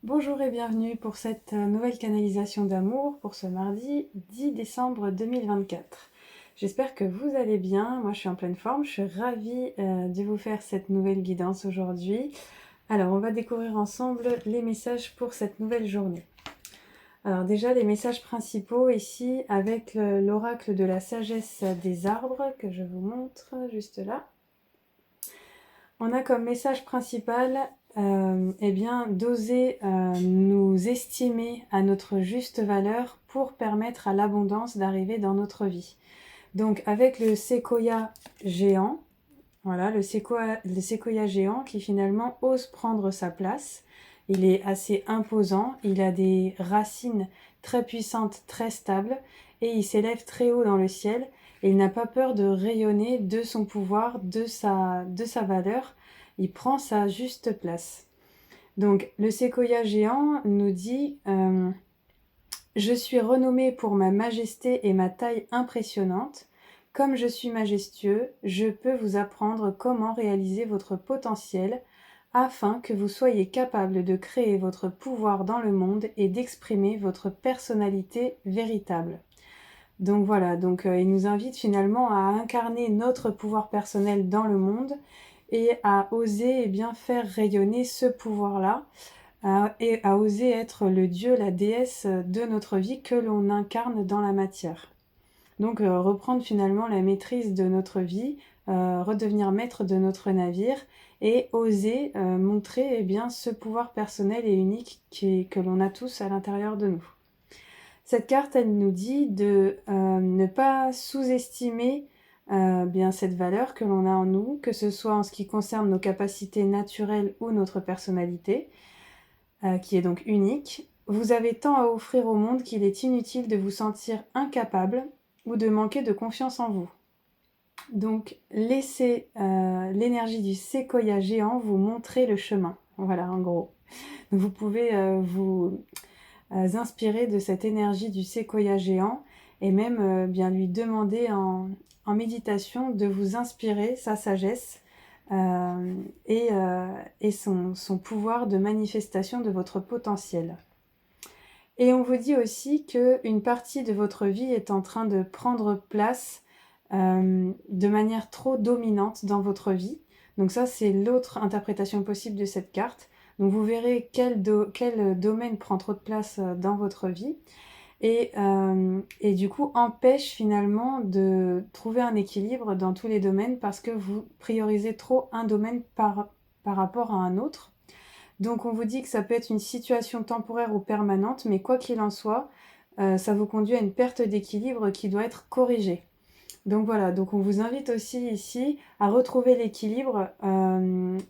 Bonjour et bienvenue pour cette nouvelle canalisation d'amour pour ce mardi 10 décembre 2024. J'espère que vous allez bien, moi je suis en pleine forme, je suis ravie de vous faire cette nouvelle guidance aujourd'hui. Alors on va découvrir ensemble les messages pour cette nouvelle journée. Alors déjà les messages principaux ici avec l'oracle de la sagesse des arbres que je vous montre juste là. On a comme message principal d'oser nous estimer à notre juste valeur pour permettre à l'abondance d'arriver dans notre vie. Donc avec le séquoia géant, voilà, le séquoia géant qui finalement ose prendre sa place. Il est assez imposant, il a des racines très puissantes, très stables, et il s'élève très haut dans le ciel, et il n'a pas peur de rayonner de son pouvoir, de sa valeur. Il prend sa juste place. Donc le séquoia géant nous dit je suis renommé pour ma majesté et ma taille impressionnante. Comme je suis majestueux, je peux vous apprendre comment réaliser votre potentiel afin que vous soyez capable de créer votre pouvoir dans le monde et d'exprimer votre personnalité véritable. Donc voilà, il nous invite finalement à incarner notre pouvoir personnel dans le monde et à oser faire rayonner ce pouvoir-là et à oser être le dieu, la déesse de notre vie que l'on incarne dans la matière. Donc reprendre finalement la maîtrise de notre vie, redevenir maître de notre navire et oser montrer ce pouvoir personnel et unique que l'on a tous à l'intérieur de nous. Cette carte, elle nous dit de ne pas sous-estimer cette valeur que l'on a en nous, que ce soit en ce qui concerne nos capacités naturelles ou notre personnalité, qui est donc unique. Vous avez tant à offrir au monde qu'il est inutile de vous sentir incapable ou de manquer de confiance en vous. Donc laissez l'énergie du séquoia géant vous montrer le chemin. Voilà, en gros. Vous pouvez vous inspirer de cette énergie du séquoia géant et même lui demander en méditation de vous inspirer sa sagesse et son pouvoir de manifestation de votre potentiel. Et on vous dit aussi qu'une partie de votre vie est en train de prendre place de manière trop dominante dans votre vie. Donc ça, c'est l'autre interprétation possible de cette carte. Donc vous verrez quel domaine prend trop de place dans votre vie et du coup empêche finalement de trouver un équilibre dans tous les domaines parce que vous priorisez trop un domaine par rapport à un autre. Donc on vous dit que ça peut être une situation temporaire ou permanente, mais quoi qu'il en soit, ça vous conduit à une perte d'équilibre qui doit être corrigée. Donc voilà, donc on vous invite aussi ici à retrouver l'équilibre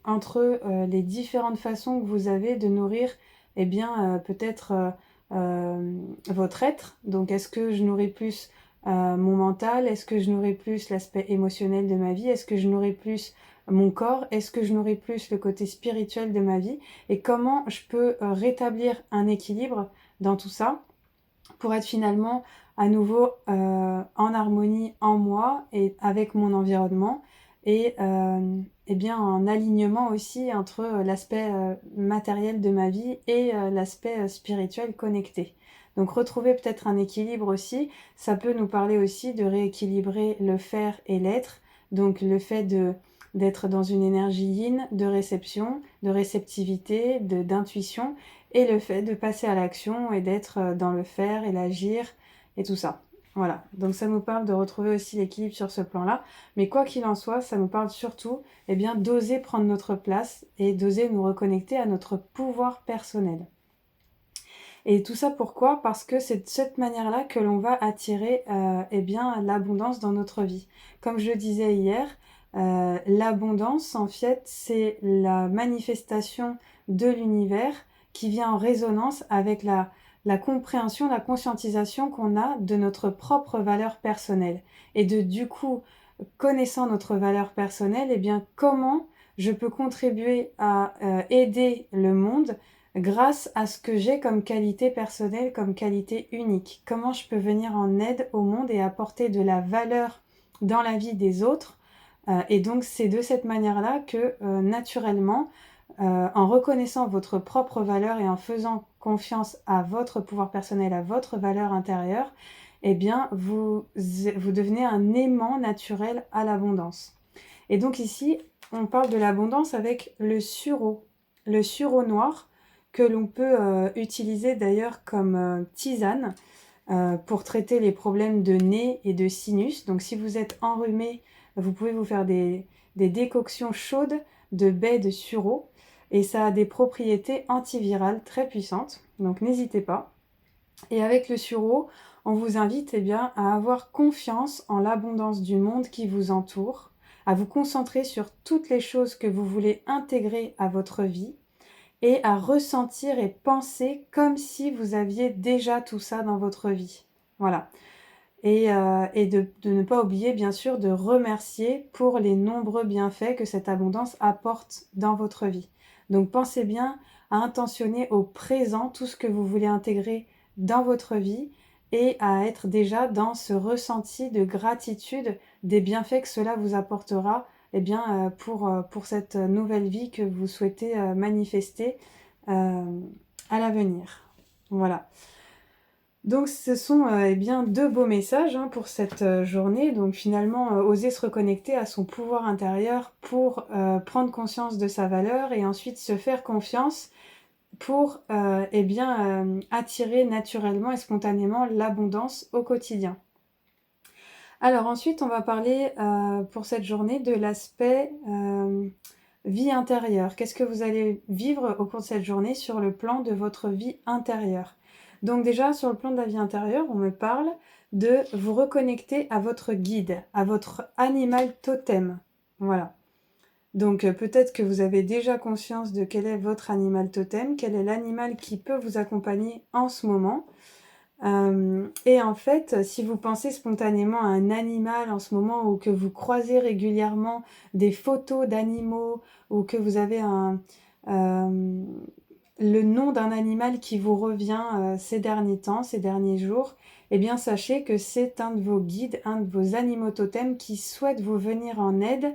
entre les différentes façons que vous avez de nourrir peut-être votre être. Donc est-ce que je nourris plus mon mental? Est-ce que je nourris plus l'aspect émotionnel de ma vie? Est-ce que je nourris plus mon corps? Est-ce que je nourris plus le côté spirituel de ma vie? Et comment je peux rétablir un équilibre dans tout ça pour être finalement à nouveau en harmonie en moi et avec mon environnement et en alignement aussi entre l'aspect matériel de ma vie et l'aspect spirituel connecté. Donc retrouver peut-être un équilibre aussi, ça peut nous parler aussi de rééquilibrer le faire et l'être, donc le fait d'être dans une énergie yin de réception, de réceptivité, d'intuition, et le fait de passer à l'action et d'être dans le faire et l'agir et tout ça. Voilà, donc ça nous parle de retrouver aussi l'équilibre sur ce plan-là, mais quoi qu'il en soit, ça nous parle surtout d'oser prendre notre place et d'oser nous reconnecter à notre pouvoir personnel. Et tout ça pourquoi? Parce que c'est de cette manière-là que l'on va attirer l'abondance dans notre vie. Comme je le disais hier, l'abondance, en fait, c'est la manifestation de l'univers qui vient en résonance avec la compréhension, la conscientisation qu'on a de notre propre valeur personnelle. Et du coup, connaissant notre valeur personnelle, comment je peux contribuer à aider le monde grâce à ce que j'ai comme qualité personnelle, comme qualité unique. Comment je peux venir en aide au monde et apporter de la valeur dans la vie des autres. Et donc c'est de cette manière-là que naturellement, en reconnaissant votre propre valeur et en faisant confiance à votre pouvoir personnel, à votre valeur intérieure, eh bien, vous devenez un aimant naturel à l'abondance. Et donc ici, on parle de l'abondance avec le sureau noir, que l'on peut utiliser d'ailleurs comme tisane pour traiter les problèmes de nez et de sinus. Donc si vous êtes enrhumé, vous pouvez vous faire des décoctions chaudes de baies de sureau et ça a des propriétés antivirales très puissantes, donc n'hésitez pas. Et avec le sureau, on vous invite bien, à avoir confiance en l'abondance du monde qui vous entoure, à vous concentrer sur toutes les choses que vous voulez intégrer à votre vie et à ressentir et penser comme si vous aviez déjà tout ça dans votre vie. Voilà. Et de ne pas oublier, bien sûr, de remercier pour les nombreux bienfaits que cette abondance apporte dans votre vie. Donc pensez bien à intentionner au présent tout ce que vous voulez intégrer dans votre vie et à être déjà dans ce ressenti de gratitude des bienfaits que cela vous apportera pour cette nouvelle vie que vous souhaitez manifester à l'avenir. Voilà. Donc ce sont deux beaux messages pour cette journée. Donc finalement, oser se reconnecter à son pouvoir intérieur pour prendre conscience de sa valeur et ensuite se faire confiance pour attirer naturellement et spontanément l'abondance au quotidien. Alors ensuite, on va parler pour cette journée de l'aspect vie intérieure. Qu'est-ce que vous allez vivre au cours de cette journée sur le plan de votre vie intérieure? Donc déjà, sur le plan de la vie intérieure, on me parle de vous reconnecter à votre guide, à votre animal totem. Voilà. Donc peut-être que vous avez déjà conscience de quel est votre animal totem, quel est l'animal qui peut vous accompagner en ce moment. Et en fait, si vous pensez spontanément à un animal en ce moment ou que vous croisez régulièrement des photos d'animaux ou que vous avez le nom d'un animal qui vous revient ces derniers temps, ces derniers jours, eh bien sachez que c'est un de vos guides, un de vos animaux totems qui souhaite vous venir en aide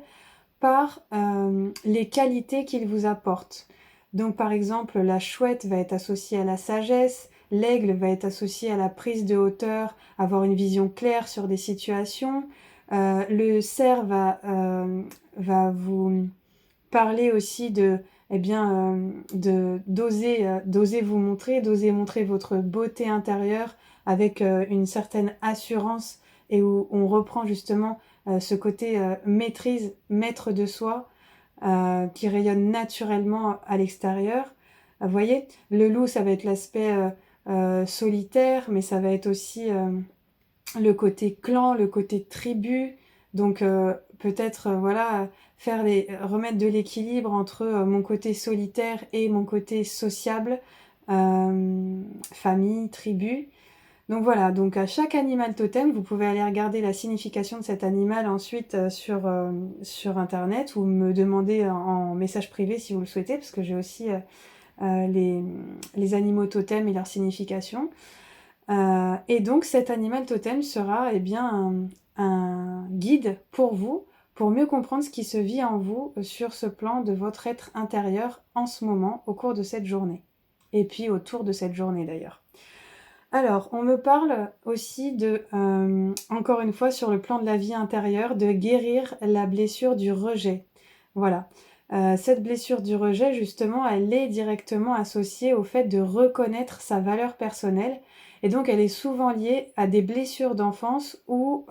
par les qualités qu'il vous apporte. Donc par exemple, la chouette va être associée à la sagesse, l'aigle va être associé à la prise de hauteur, avoir une vision claire sur des situations, le cerf va vous parler aussi d'oser vous montrer, d'oser montrer votre beauté intérieure avec une certaine assurance et où on reprend justement ce côté maîtrise, maître de soi qui rayonne naturellement à l'extérieur. Vous voyez, le loup, ça va être l'aspect solitaire, mais ça va être aussi le côté clan, le côté tribu. Donc peut-être voilà remettre de l'équilibre entre mon côté solitaire et mon côté sociable, famille, tribu. Donc voilà, donc à chaque animal totem, vous pouvez aller regarder la signification de cet animal ensuite sur internet ou me demander en message privé si vous le souhaitez, parce que j'ai aussi les animaux totems et leur signification. Et donc cet animal totem sera un guide pour vous, pour mieux comprendre ce qui se vit en vous sur ce plan de votre être intérieur en ce moment, au cours de cette journée. Et puis autour de cette journée d'ailleurs. Alors, on me parle aussi encore une fois sur le plan de la vie intérieure, de guérir la blessure du rejet. Voilà. Cette blessure du rejet, justement, elle est directement associée au fait de reconnaître sa valeur personnelle. Et donc, elle est souvent liée à des blessures d'enfance où,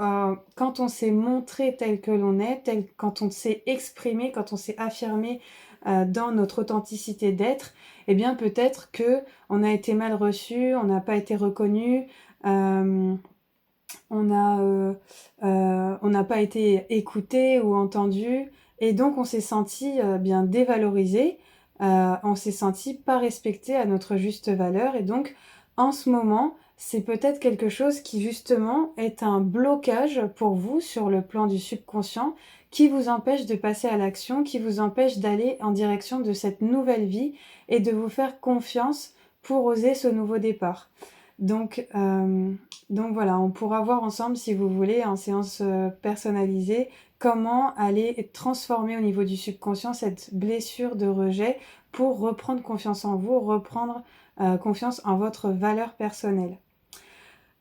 quand on s'est montré tel que l'on est, quand on s'est exprimé, quand on s'est affirmé dans notre authenticité d'être, eh bien peut-être que on a été mal reçu, on n'a pas été reconnu, on n'a pas été écouté ou entendu, et donc on s'est senti bien dévalorisé, on s'est senti pas respecté à notre juste valeur, et donc en ce moment, c'est peut-être quelque chose qui justement est un blocage pour vous sur le plan du subconscient, qui vous empêche de passer à l'action, qui vous empêche d'aller en direction de cette nouvelle vie et de vous faire confiance pour oser ce nouveau départ. Donc voilà, on pourra voir ensemble, si vous voulez, en séance personnalisée, comment aller transformer au niveau du subconscient cette blessure de rejet pour reprendre confiance en vous, reprendre confiance en votre valeur personnelle.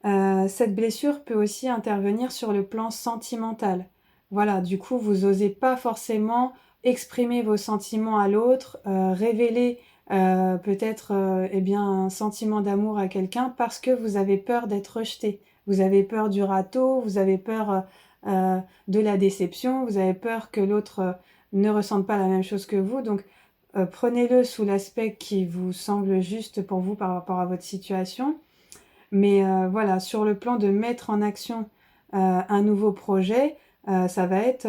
Cette blessure peut aussi intervenir sur le plan sentimental. Voilà, du coup, vous osez pas forcément exprimer vos sentiments à l'autre, révéler peut-être eh bien, un sentiment d'amour à quelqu'un parce que vous avez peur d'être rejeté. Vous avez peur du râteau, vous avez peur de la déception, vous avez peur que l'autre ne ressente pas la même chose que vous. Donc, prenez-le sous l'aspect qui vous semble juste pour vous par rapport à votre situation. Mais voilà, sur le plan de mettre en action un nouveau projet, ça va être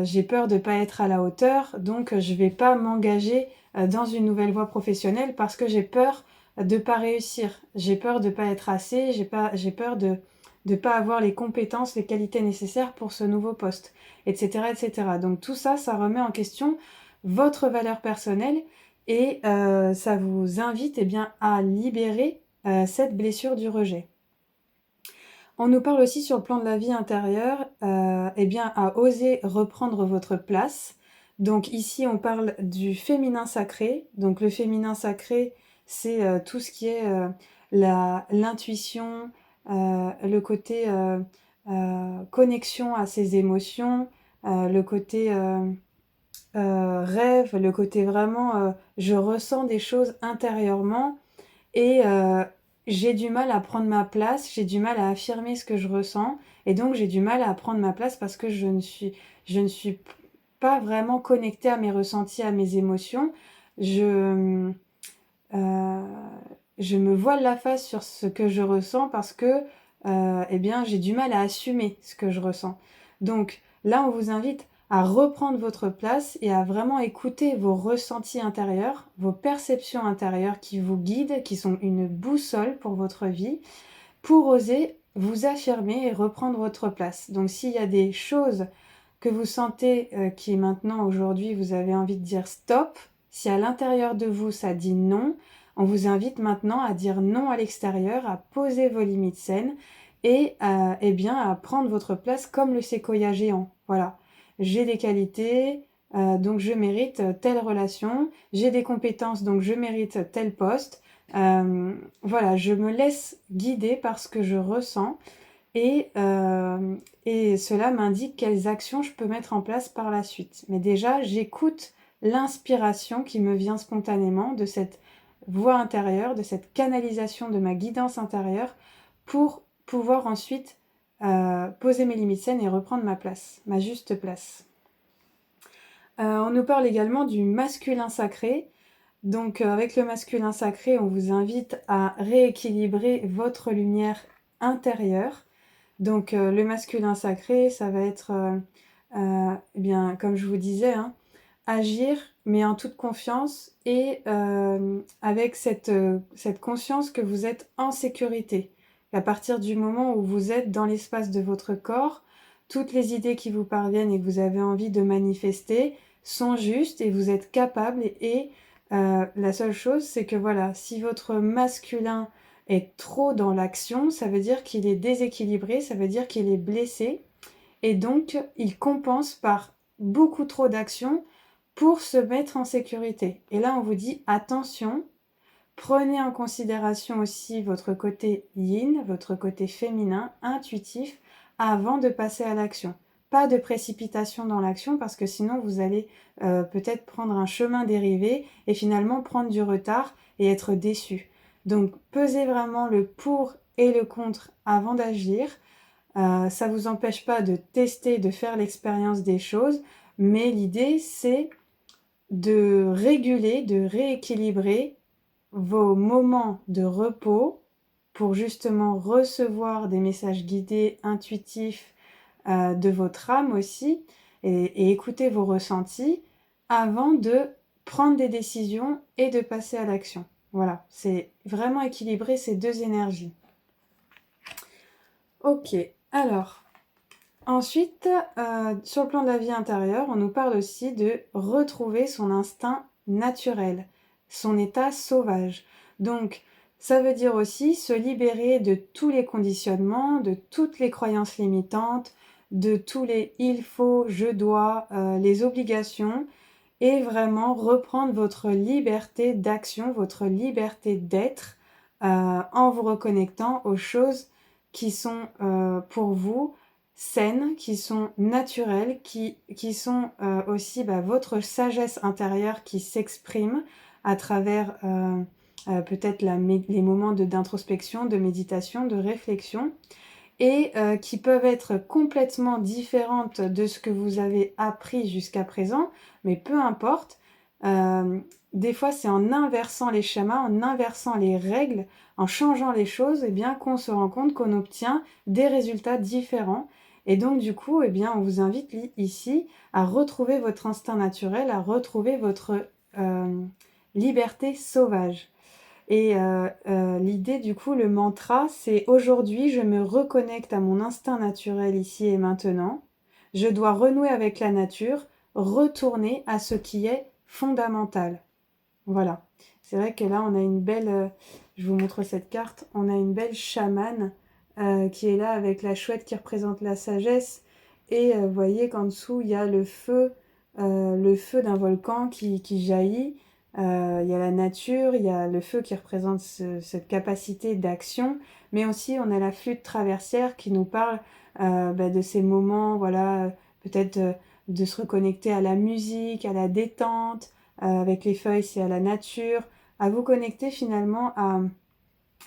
j'ai peur de ne pas être à la hauteur, donc je ne vais pas m'engager dans une nouvelle voie professionnelle parce que j'ai peur de ne pas réussir. J'ai peur de ne pas être assez, j'ai peur de ne pas avoir les compétences, les qualités nécessaires pour ce nouveau poste, etc., etc. Donc tout ça, ça remet en question votre valeur personnelle et ça vous invite eh bien, à libérer cette blessure du rejet. On nous parle aussi sur le plan de la vie intérieure, eh bien, à oser reprendre votre place. Donc ici, on parle du féminin sacré. Donc le féminin sacré, c'est tout ce qui est l'intuition, le côté connexion à ses émotions, le côté rêve, le côté vraiment je ressens des choses intérieurement et j'ai du mal à prendre ma place, j'ai du mal à affirmer ce que je ressens et donc j'ai du mal à prendre ma place parce que je ne suis pas vraiment connectée à mes ressentis, à mes émotions. Je, heu, je me voile la face sur ce que je ressens parce que, eh bien, j'ai du mal à assumer ce que je ressens. Donc là, on vous invite à reprendre votre place et à vraiment écouter vos ressentis intérieurs, vos perceptions intérieures qui vous guident, qui sont une boussole pour votre vie, pour oser vous affirmer et reprendre votre place. Donc s'il y a des choses que vous sentez qui maintenant, aujourd'hui, vous avez envie de dire stop, si à l'intérieur de vous ça dit non, on vous invite maintenant à dire non à l'extérieur, à poser vos limites saines et eh bien, à prendre votre place comme le séquoia géant. Voilà, j'ai des qualités, donc je mérite telle relation, j'ai des compétences, donc je mérite tel poste. Voilà, je me laisse guider par ce que je ressens et, et cela m'indique quelles actions je peux mettre en place par la suite. Mais déjà, j'écoute l'inspiration qui me vient spontanément de cette voix intérieure, de cette canalisation de ma guidance intérieure pour pouvoir ensuite poser mes limites saines et reprendre ma place, ma juste place. On nous parle également du masculin sacré. Donc avec le masculin sacré, on vous invite à rééquilibrer votre lumière intérieure. Donc le masculin sacré, ça va être, eh bien, comme je vous disais, hein, agir, mais en toute confiance et avec cette conscience que vous êtes en sécurité. À partir du moment où vous êtes dans l'espace de votre corps, toutes les idées qui vous parviennent et que vous avez envie de manifester sont justes et vous êtes capable et la seule chose, c'est que voilà, si votre masculin est trop dans l'action, ça veut dire qu'il est déséquilibré, ça veut dire qu'il est blessé et donc il compense par beaucoup trop d'action pour se mettre en sécurité. Et là, on vous dit attention, prenez en considération aussi votre côté yin, votre côté féminin, intuitif, avant de passer à l'action. Pas de précipitation dans l'action parce que sinon vous allez peut-être prendre un chemin dérivé et finalement prendre du retard et être déçu. Donc pesez vraiment le pour et le contre avant d'agir. Ça ne vous empêche pas de tester, de faire l'expérience des choses, mais l'idée c'est de réguler, de rééquilibrer vos moments de repos pour justement recevoir des messages guidés, intuitifs de votre âme aussi et écouter vos ressentis avant de prendre des décisions et de passer à l'action. Voilà, c'est vraiment équilibrer ces deux énergies. Ok, alors, ensuite, sur le plan de la vie intérieure, on nous parle aussi de retrouver son instinct naturel, son état sauvage. Donc, ça veut dire aussi se libérer de tous les conditionnements, de toutes les croyances limitantes, de tous les il faut, je dois, les obligations et vraiment reprendre votre liberté d'action, votre liberté d'être, en vous reconnectant aux choses qui sont pour vous saines, qui sont naturelles, qui sont aussi votre sagesse intérieure qui s'exprime à travers peut-être les moments d'introspection, de méditation, de réflexion, et qui peuvent être complètement différentes de ce que vous avez appris jusqu'à présent, mais peu importe. Des fois, c'est en inversant les schémas, en inversant les règles, en changeant les choses, eh bien, qu'on se rend compte qu'on obtient des résultats différents. Et donc, du coup, eh bien, on vous invite ici à retrouver votre instinct naturel, à retrouver votre liberté sauvage. Et l'idée, du coup, le mantra, c'est: aujourd'hui, je me reconnecte à mon instinct naturel ici et maintenant. Je dois renouer avec la nature, retourner à ce qui est fondamental. Voilà. C'est vrai que là, on a une belle, je vous montre cette carte, on a une belle chamane qui est là avec la chouette qui représente la sagesse. Et vous voyez qu'en dessous, il y a le feu d'un volcan qui jaillit. Il y a la nature, il y a le feu qui représente cette capacité d'action, mais aussi on a la flûte traversière qui nous parle de ces moments, voilà, peut-être de se reconnecter à la musique, à la détente. Avec les feuilles, c'est à la nature, à vous connecter finalement à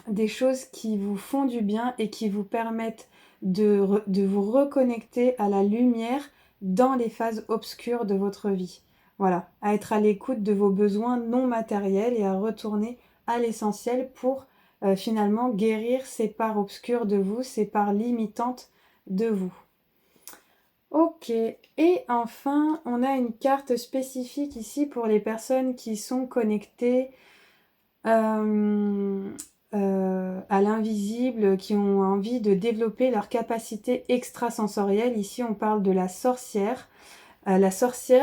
des choses qui vous font du bien et qui vous permettent de vous reconnecter à la lumière dans les phases obscures de votre vie. Voilà, à être à l'écoute de vos besoins non matériels et à retourner à l'essentiel pour finalement guérir ces parts obscures de vous, ces parts limitantes de vous. Ok, et enfin, on a une carte spécifique ici pour les personnes qui sont connectées à l'invisible, qui ont envie de développer leur capacité extrasensorielle. Ici, on parle de la sorcière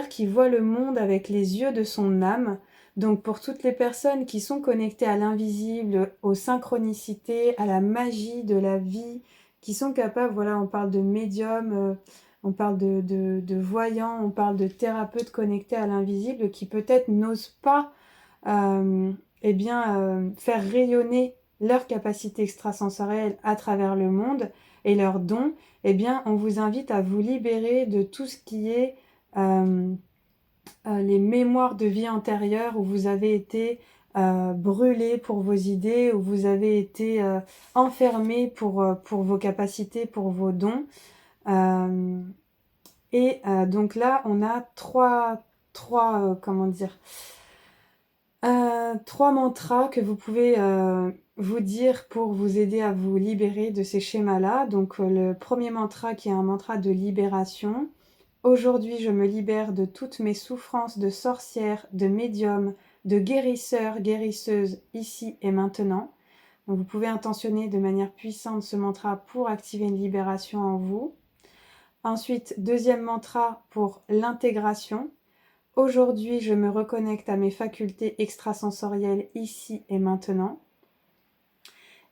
qui voit le monde avec les yeux de son âme. Donc pour toutes les personnes qui sont connectées à l'invisible, aux synchronicités, à la magie de la vie, qui sont capables, voilà, on parle de médium, on parle de voyants, on parle de thérapeutes connectés à l'invisible qui peut-être n'osent pas faire rayonner leur capacité extrasensorielle à travers le monde et leurs dons. Eh bien, on vous invite à vous libérer de tout ce qui est les mémoires de vie antérieure où vous avez été brûlé pour vos idées, où vous avez été enfermé pour vos capacités, pour vos dons. Donc là, on a trois mantras que vous pouvez vous dire pour vous aider à vous libérer de ces schémas-là. Donc le premier mantra qui est un mantra de libération. Aujourd'hui, je me libère de toutes mes souffrances de sorcière, de médium, de guérisseur, guérisseuse, ici et maintenant. Donc vous pouvez intentionner de manière puissante ce mantra pour activer une libération en vous. Ensuite, deuxième mantra pour l'intégration. Aujourd'hui, je me reconnecte à mes facultés extrasensorielles ici et maintenant.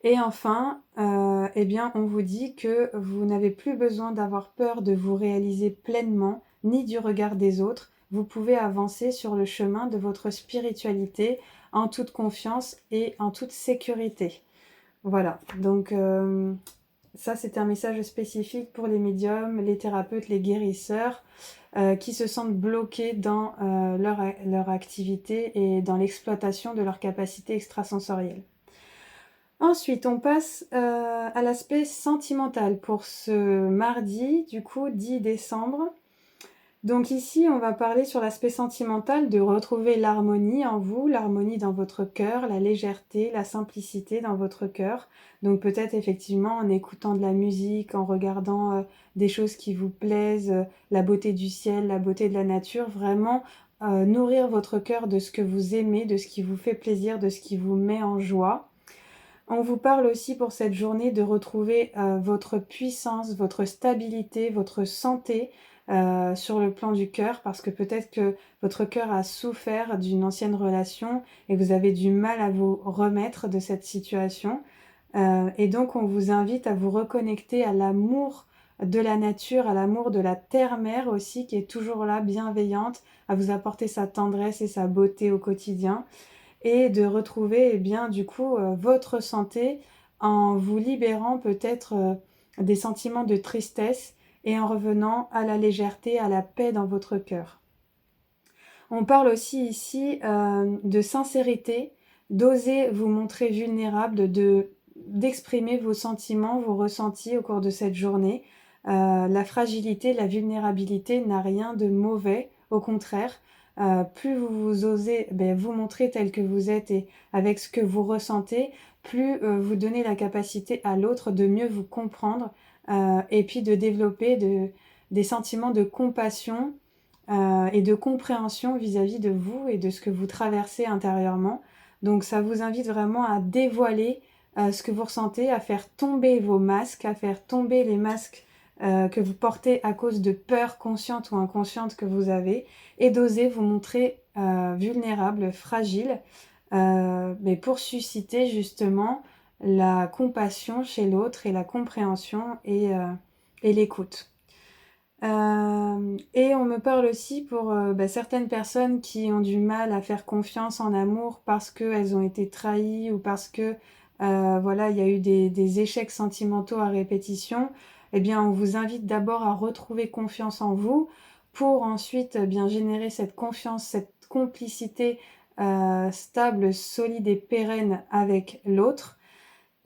Et enfin, on vous dit que vous n'avez plus besoin d'avoir peur de vous réaliser pleinement, ni du regard des autres. Vous pouvez avancer sur le chemin de votre spiritualité en toute confiance et en toute sécurité. Voilà, donc ça c'était un message spécifique pour les médiums, les thérapeutes, les guérisseurs qui se sentent bloqués dans leur activité et dans l'exploitation de leur capacité extrasensorielle. Ensuite, on passe à l'aspect sentimental pour ce mardi, du coup 10 décembre. Donc ici, on va parler sur l'aspect sentimental de retrouver l'harmonie en vous, l'harmonie dans votre cœur, la légèreté, la simplicité dans votre cœur. Donc peut-être effectivement en écoutant de la musique, en regardant des choses qui vous plaisent, la beauté du ciel, la beauté de la nature, vraiment nourrir votre cœur de ce que vous aimez, de ce qui vous fait plaisir, de ce qui vous met en joie. On vous parle aussi pour cette journée de retrouver votre puissance, votre stabilité, votre santé sur le plan du cœur, parce que peut-être que votre cœur a souffert d'une ancienne relation et vous avez du mal à vous remettre de cette situation. Et donc on vous invite à vous reconnecter à l'amour de la nature, à l'amour de la terre-mère aussi, qui est toujours là, bienveillante, à vous apporter sa tendresse et sa beauté au quotidien, et de retrouver, eh bien, du coup, votre santé en vous libérant peut-être des sentiments de tristesse et en revenant à la légèreté, à la paix dans votre cœur. On parle aussi ici de sincérité, d'oser vous montrer vulnérable, d'exprimer vos sentiments, vos ressentis au cours de cette journée. La fragilité, la vulnérabilité n'a rien de mauvais, au contraire. Plus vous osez vous montrer tel que vous êtes et avec ce que vous ressentez, plus vous donnez la capacité à l'autre de mieux vous comprendre et puis de développer des sentiments de compassion et de compréhension vis-à-vis de vous et de ce que vous traversez intérieurement. Donc ça vous invite vraiment à dévoiler ce que vous ressentez, à faire tomber vos masques, à faire tomber les masques que vous portez à cause de peurs conscientes ou inconscientes que vous avez, et d'oser vous montrer vulnérable, fragile, mais pour susciter justement la compassion chez l'autre et la compréhension et l'écoute. Et on me parle aussi pour certaines personnes qui ont du mal à faire confiance en amour parce qu'elles ont été trahies ou parce que voilà, il y a eu des échecs sentimentaux à répétition. Eh bien, on vous invite d'abord à retrouver confiance en vous pour ensuite bien générer cette confiance, cette complicité stable, solide et pérenne avec l'autre.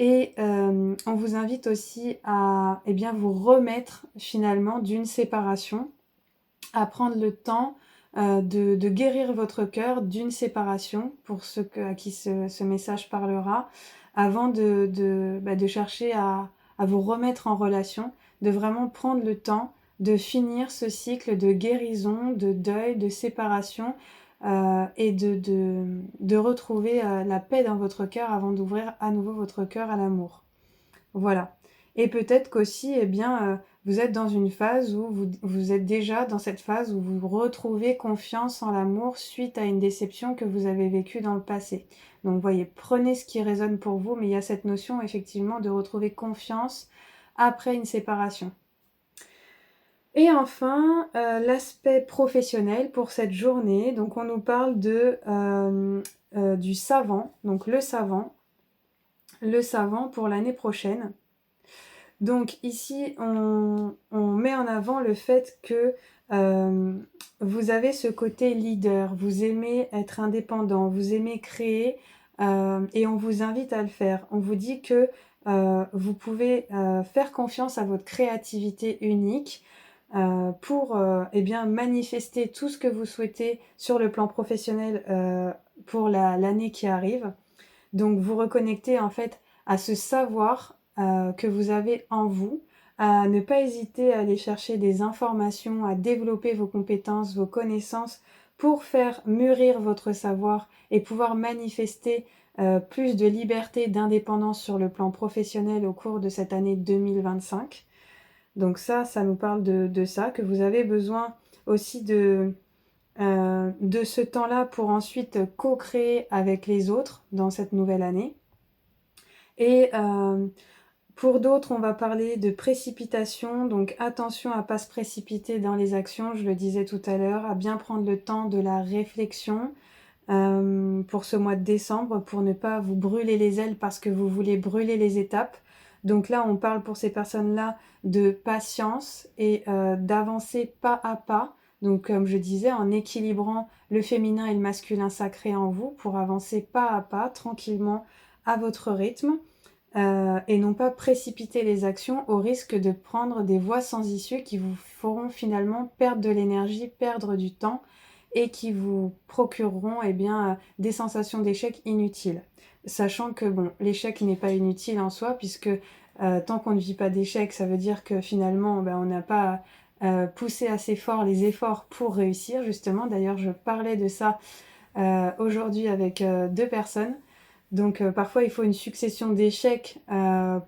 Et on vous invite aussi à bien, vous remettre finalement d'une séparation, à prendre le temps de guérir votre cœur d'une séparation, pour ceux à qui ce message parlera, avant de chercher à vous remettre en relation, de vraiment prendre le temps de finir ce cycle de guérison, de deuil, de séparation, et de retrouver la paix dans votre cœur avant d'ouvrir à nouveau votre cœur à l'amour. Voilà. Et peut-être qu'aussi, vous êtes dans une phase où vous êtes déjà dans cette phase où vous retrouvez confiance en l'amour suite à une déception que vous avez vécue dans le passé. Donc, vous voyez, prenez ce qui résonne pour vous, mais il y a cette notion, effectivement, de retrouver confiance après une séparation. Et enfin, l'aspect professionnel pour cette journée. Donc, on nous parle du savant, donc le savant pour l'année prochaine. Donc ici, on met en avant le fait que vous avez ce côté leader, vous aimez être indépendant, vous aimez créer et on vous invite à le faire. On vous dit que vous pouvez faire confiance à votre créativité unique pour manifester tout ce que vous souhaitez sur le plan professionnel pour l'année qui arrive. Donc vous reconnectez en fait à ce savoir que vous avez en vous, à ne pas hésiter à aller chercher des informations, à développer vos compétences, vos connaissances pour faire mûrir votre savoir et pouvoir manifester plus de liberté, d'indépendance sur le plan professionnel au cours de cette année 2025. Donc ça nous parle de ça, que vous avez besoin aussi de ce temps-là pour ensuite co-créer avec les autres dans cette nouvelle année. Et pour d'autres, on va parler de précipitation, donc attention à ne pas se précipiter dans les actions, je le disais tout à l'heure, à bien prendre le temps de la réflexion pour ce mois de décembre, pour ne pas vous brûler les ailes parce que vous voulez brûler les étapes. Donc là, on parle pour ces personnes-là de patience et d'avancer pas à pas. Donc comme je disais, en équilibrant le féminin et le masculin sacré en vous pour avancer pas à pas, tranquillement, à votre rythme. Et non pas précipiter les actions au risque de prendre des voies sans issue qui vous feront finalement perdre de l'énergie, perdre du temps et qui vous procureront des sensations d'échec inutiles. Sachant que l'échec n'est pas inutile en soi puisque tant qu'on ne vit pas d'échec, ça veut dire que finalement on n'a pas poussé assez fort les efforts pour réussir justement. D'ailleurs je parlais de ça aujourd'hui avec 2 personnes. Donc parfois il faut une succession d'échecs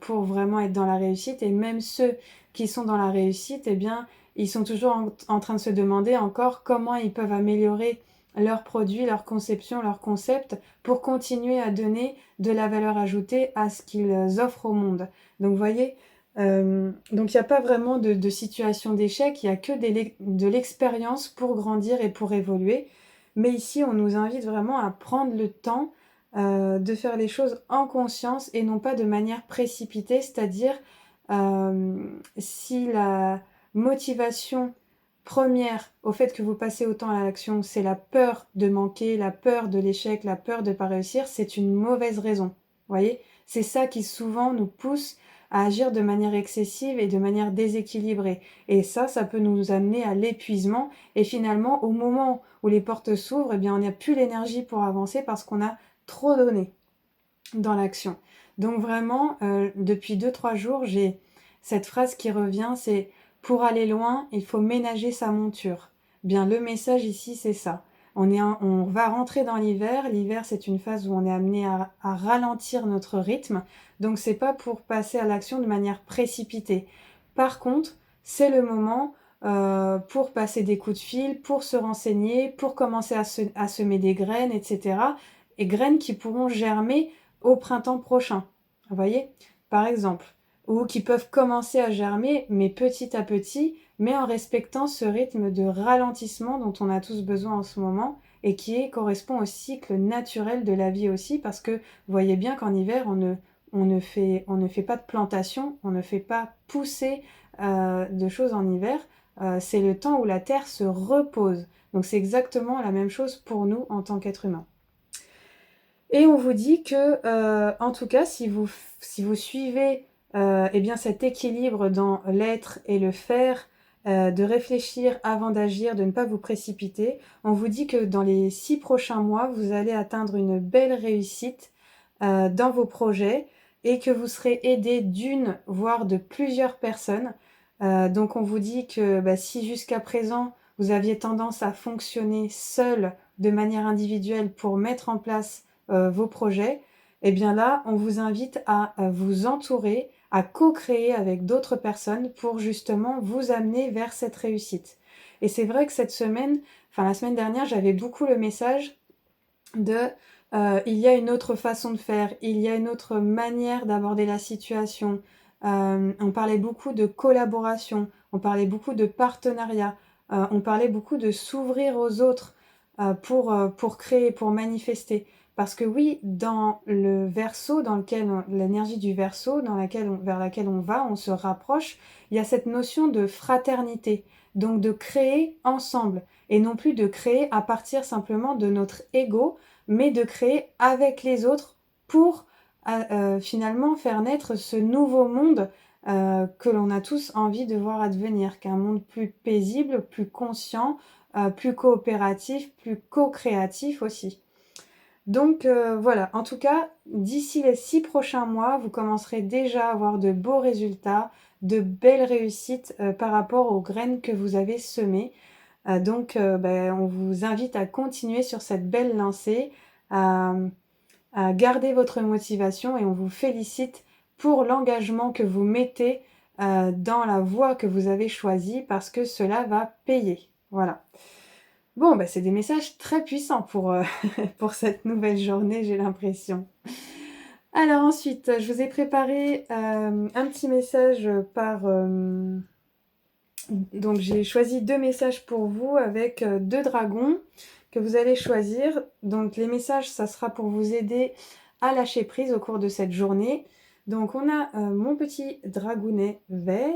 pour vraiment être dans la réussite, et même ceux qui sont dans la réussite, ils sont toujours en train de se demander encore comment ils peuvent améliorer leurs produits, leur conception, leur concept pour continuer à donner de la valeur ajoutée à ce qu'ils offrent au monde. Donc vous voyez, Donc il n'y a pas vraiment de situation d'échec, il y a que de l'expérience pour grandir et pour évoluer. Mais ici, on nous invite vraiment à prendre le temps, de faire les choses en conscience et non pas de manière précipitée. C'est-à-dire, si la motivation première au fait que vous passez autant à l'action, c'est la peur de manquer, la peur de l'échec, la peur de ne pas réussir, c'est une mauvaise raison. Vous voyez? C'est ça qui souvent nous pousse à agir de manière excessive et de manière déséquilibrée. Et ça peut nous amener à l'épuisement. Et finalement, au moment où les portes s'ouvrent, eh bien, on n'a plus l'énergie pour avancer parce qu'on a trop donné dans l'action. Donc vraiment, depuis 2-3 jours, j'ai cette phrase qui revient, c'est pour aller loin, il faut ménager sa monture. Bien, le message ici, c'est ça. On va rentrer dans l'hiver. L'hiver, c'est une phase où on est amené à ralentir notre rythme. Donc, c'est pas pour passer à l'action de manière précipitée. Par contre, c'est le moment pour passer des coups de fil, pour se renseigner, pour commencer à semer des graines, etc. Et graines qui pourront germer au printemps prochain. Vous voyez? Par exemple. Ou qui peuvent commencer à germer, mais petit à petit, mais en respectant ce rythme de ralentissement dont on a tous besoin en ce moment et correspond au cycle naturel de la vie aussi, parce que vous voyez bien qu'en hiver, on ne fait pas de plantation, on ne fait pas pousser de choses en hiver. C'est le temps où la terre se repose. Donc c'est exactement la même chose pour nous en tant qu'êtres humains. Et on vous dit que, en tout cas, si vous suivez eh bien cet équilibre dans l'être et le faire, de réfléchir avant d'agir, de ne pas vous précipiter, on vous dit que dans les 6 prochains mois, vous allez atteindre une belle réussite dans vos projets et que vous serez aidé d'une, voire de plusieurs personnes. Donc on vous dit que si jusqu'à présent, vous aviez tendance à fonctionner seul de manière individuelle pour mettre en place vos projets, eh bien là, on vous invite à vous entourer, à co-créer avec d'autres personnes pour justement vous amener vers cette réussite. Et c'est vrai que cette semaine, enfin la semaine dernière, j'avais beaucoup le message de il y a une autre façon de faire, il y a une autre manière d'aborder la situation. On parlait beaucoup de collaboration, on parlait beaucoup de partenariat, on parlait beaucoup de s'ouvrir aux autres pour créer, pour manifester. Parce que oui, dans le verso, l'énergie du verso, vers laquelle on va, on se rapproche, il y a cette notion de fraternité, donc de créer ensemble, et non plus de créer à partir simplement de notre ego, mais de créer avec les autres pour finalement faire naître ce nouveau monde que l'on a tous envie de voir advenir, qu'un monde plus paisible, plus conscient, plus coopératif, plus co-créatif aussi. Donc voilà, en tout cas, d'ici les 6 prochains mois, vous commencerez déjà à avoir de beaux résultats, de belles réussites par rapport aux graines que vous avez semées. Donc on vous invite à continuer sur cette belle lancée, à, à garder votre motivation et on vous félicite pour l'engagement que vous mettez dans la voie que vous avez choisie parce que cela va payer. Voilà. Bon, c'est des messages très puissants pour cette nouvelle journée, j'ai l'impression. Alors ensuite, je vous ai préparé un petit message donc j'ai choisi 2 messages pour vous avec 2 dragons que vous allez choisir. Donc les messages, ça sera pour vous aider à lâcher prise au cours de cette journée. Donc on a mon petit dragounet vert.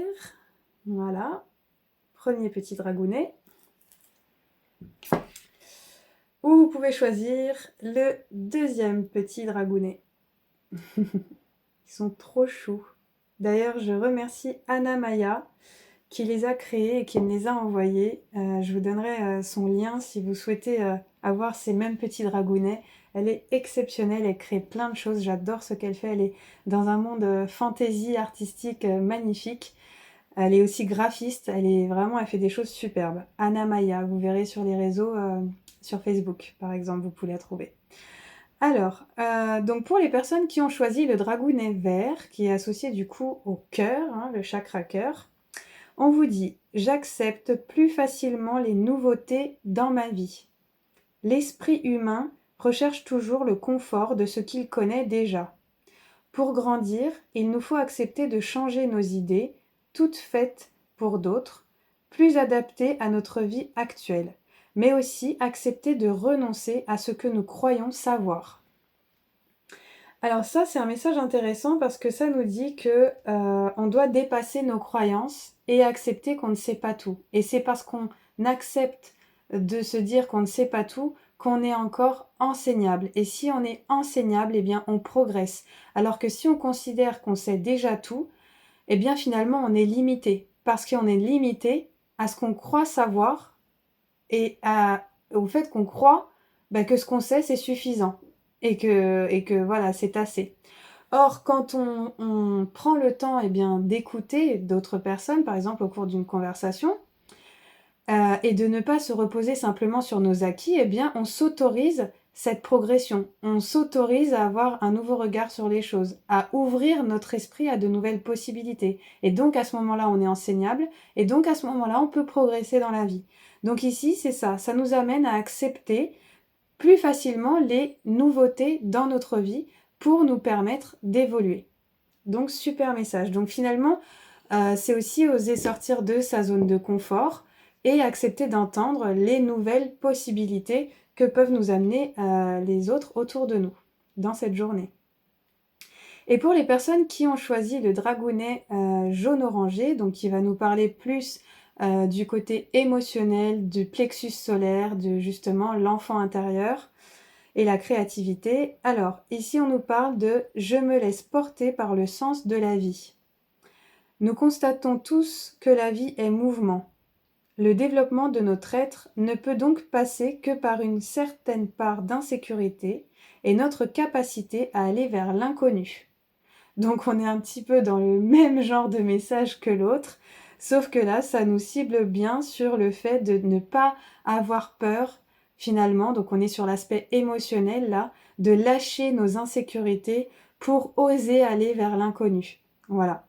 Voilà. Premier petit dragounet. Ou vous pouvez choisir le deuxième petit dragounet. Ils sont trop choux. D'ailleurs, je remercie Anna Maya qui les a créés et qui me les a envoyés. Je vous donnerai son lien si vous souhaitez avoir ces mêmes petits dragounets. Elle est exceptionnelle, elle crée plein de choses, j'adore ce qu'elle fait. Elle est dans un monde fantasy artistique magnifique. Elle est aussi graphiste, elle fait des choses superbes. Anna Maya, vous verrez sur les réseaux, sur Facebook par exemple, vous pouvez la trouver. Alors, donc pour les personnes qui ont choisi le dragounet vert, qui est associé du coup au cœur, le chakra cœur, on vous dit « J'accepte plus facilement les nouveautés dans ma vie. L'esprit humain recherche toujours le confort de ce qu'il connaît déjà. Pour grandir, il nous faut accepter de changer nos idées, toutes faites pour d'autres, plus adaptées à notre vie actuelle, mais aussi accepter de renoncer à ce que nous croyons savoir. Alors ça, c'est un message intéressant parce que ça nous dit que on doit dépasser nos croyances et accepter qu'on ne sait pas tout. Et c'est parce qu'on accepte de se dire qu'on ne sait pas tout qu'on est encore enseignable. Et si on est enseignable, eh bien on progresse. Alors que si on considère qu'on sait déjà tout, eh bien finalement on est limité. Parce qu'on est limité à ce qu'on croit savoir et au fait qu'on croit que ce qu'on sait c'est suffisant et que voilà, c'est assez. Or, quand on prend le temps d'écouter d'autres personnes, par exemple au cours d'une conversation, et de ne pas se reposer simplement sur nos acquis, eh bien, on s'autorise cette progression. On s'autorise à avoir un nouveau regard sur les choses, à ouvrir notre esprit à de nouvelles possibilités. Et donc, à ce moment-là, on est enseignable, et donc, à ce moment-là, on peut progresser dans la vie. Donc ici, c'est ça. Ça nous amène à accepter plus facilement les nouveautés dans notre vie pour nous permettre d'évoluer. Donc super message. Donc finalement, c'est aussi oser sortir de sa zone de confort et accepter d'entendre les nouvelles possibilités que peuvent nous amener les autres autour de nous dans cette journée. Et pour les personnes qui ont choisi le dragounet jaune-orangé, donc qui va nous parler plus du côté émotionnel, du plexus solaire, de justement l'enfant intérieur et la créativité. Alors, ici on nous parle de « je me laisse porter par le sens de la vie ». Nous constatons tous que la vie est mouvement. Le développement de notre être ne peut donc passer que par une certaine part d'insécurité et notre capacité à aller vers l'inconnu. Donc on est un petit peu dans le même genre de message que l'autre, sauf que là, ça nous cible bien sur le fait de ne pas avoir peur finalement, donc on est sur l'aspect émotionnel là, de lâcher nos insécurités pour oser aller vers l'inconnu. Voilà.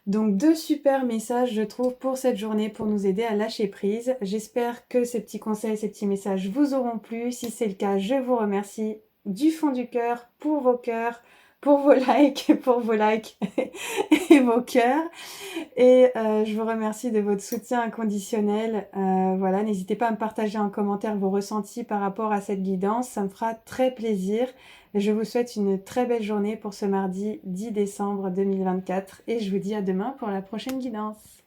Donc 2 super messages je trouve pour cette journée pour nous aider à lâcher prise. J'espère que ces petits conseils, ces petits messages vous auront plu. Si c'est le cas, je vous remercie du fond du cœur pour vos cœurs, pour vos likes et vos cœurs. Et je vous remercie de votre soutien inconditionnel. Voilà, n'hésitez pas à me partager en commentaire vos ressentis par rapport à cette guidance, ça me fera très plaisir. Je vous souhaite une très belle journée pour ce mardi 10 décembre 2024 et je vous dis à demain pour la prochaine guidance.